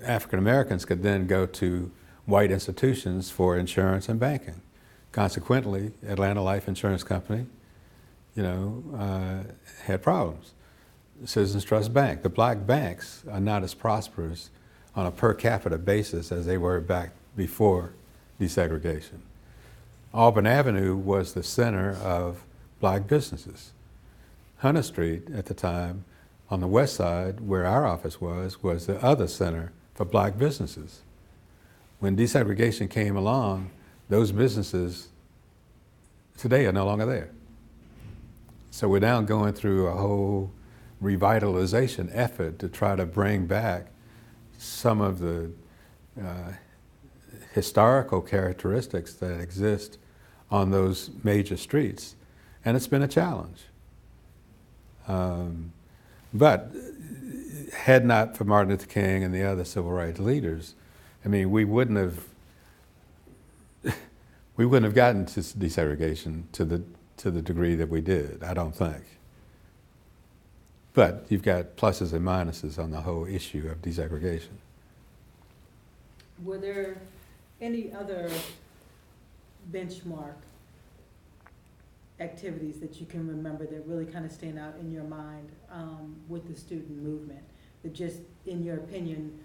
African Americans could then go to white institutions for insurance and banking. Consequently, Atlanta Life Insurance Company, had problems. Citizens Trust Bank. The black banks are not as prosperous on a per capita basis as they were back before desegregation. Auburn Avenue was the center of black businesses. Hunter Street at the time, on the west side, where our office was the other center for black businesses. When desegregation came along, those businesses today are no longer there. So we're now going through a whole revitalization effort to try to bring back some of the historical characteristics that exist on those major streets. And it's been a challenge. But had not for Martin Luther King and the other civil rights leaders, we wouldn't have gotten to desegregation to the degree that we did, I don't think. But you've got pluses and minuses on the whole issue of desegregation. Were there any other benchmark activities that you can remember that really kind of stand out in your mind with the student movement that just, in your opinion,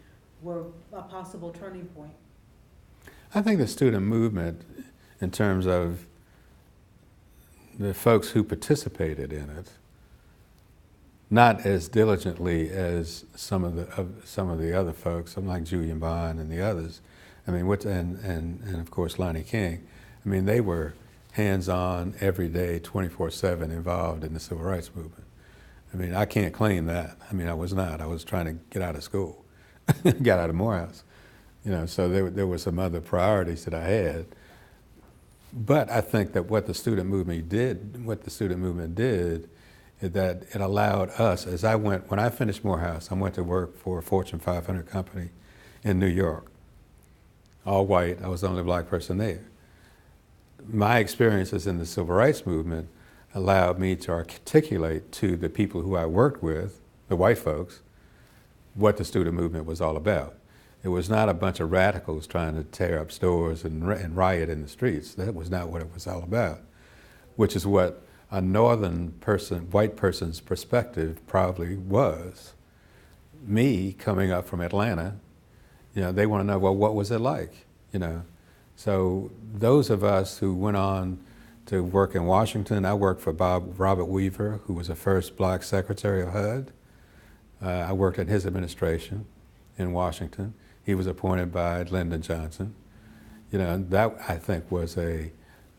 were a possible turning point? I think the student movement, in terms of the folks who participated in it, not as diligently as some of the other folks, some like Julian Bond and the others. And of course Lonnie King. They were hands-on, every day, 24/7 involved in the civil rights movement. I can't claim that. I was not. I was trying to get out of school, got out of Morehouse. So there were some other priorities that I had. But I think that what the student movement did is that it allowed us, when I finished Morehouse, I went to work for a Fortune 500 company in New York. All white, I was the only black person there. My experiences in the civil rights movement allowed me to articulate to the people who I worked with, the white folks, what the student movement was all about. It was not a bunch of radicals trying to tear up stores and riot in the streets. That was not what it was all about, which is what a northern person, white person's perspective probably was. Me, coming up from Atlanta, they want to know, well, what was it like, So those of us who went on to work in Washington, I worked for Robert Weaver, who was the first black secretary of HUD. I worked in his administration in Washington. He was appointed by Lyndon Johnson. That I think was a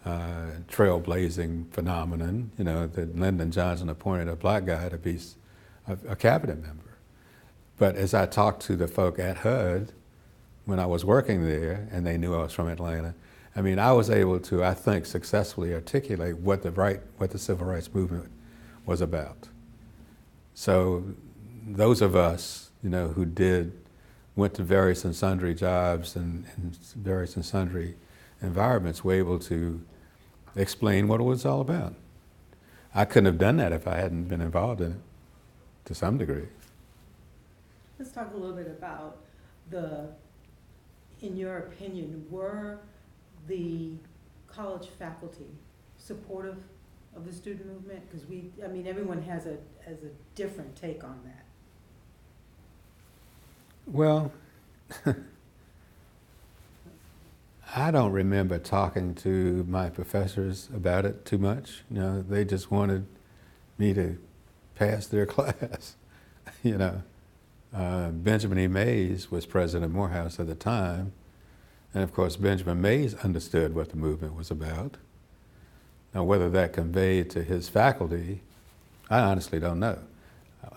trailblazing phenomenon, that Lyndon Johnson appointed a black guy to be a cabinet member. But as I talked to the folk at HUD, when I was working there, and they knew I was from Atlanta, I was able to, I think, successfully articulate what the civil rights movement was about. So those of us, who went to various and sundry jobs and various and sundry environments, were able to explain what it was all about. I couldn't have done that if I hadn't been involved in it to some degree. Let's talk a little bit about in your opinion, were the college faculty supportive of the student movement? Because everyone has a different take on that. Well, I don't remember talking to my professors about it too much. They just wanted me to pass their class. Benjamin E. Mays was president of Morehouse at the time, and of course Benjamin Mays understood what the movement was about. Now whether that conveyed to his faculty, I honestly don't know.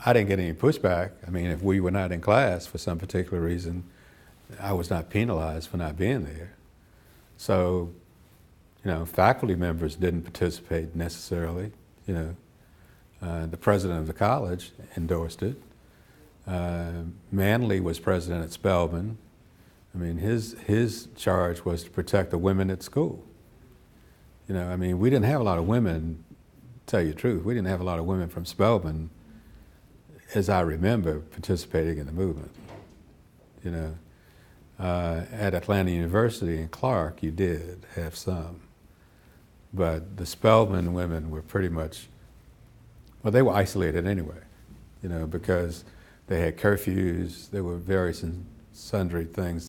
I didn't get any pushback. If we were not in class for some particular reason, I was not penalized for not being there. So, faculty members didn't participate necessarily. The president of the college endorsed it. Manley was president at Spelman. His charge was to protect the women at school. We didn't have a lot of women, to tell you the truth, we didn't have a lot of women from Spelman, as I remember, participating in the movement. you know. At Atlanta University in Clark, you did have some. But the Spelman women were pretty much, well, they were isolated anyway, you know, because they had curfews, there were various and sundry things